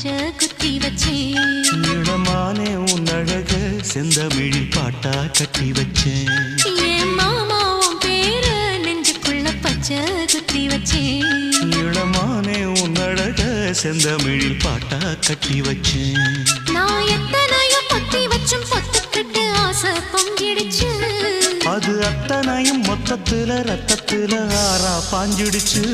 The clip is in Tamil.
பச்சை குத்தி வச்சேன். இளமானே உன் அழக செந்தமிழில் பாட்டா கட்டி வச்சேன். என் மாமா உன் பேரு நெஞ்சுக்குள்ள பச்சை குத்தி வச்சேன். இளமானே உன் அழக செந்தமிழில் பாட்டா கட்டி வச்சேன். நான் எத்தனையோ பொத்தி வச்சும் பொத்துக்கிட்டு ஆசை பொங்கிடுச்சு. அது அத்தனையும் மொத்தத்துல ரத்தத்துல ஆறா பாஞ்சிடுச்சு.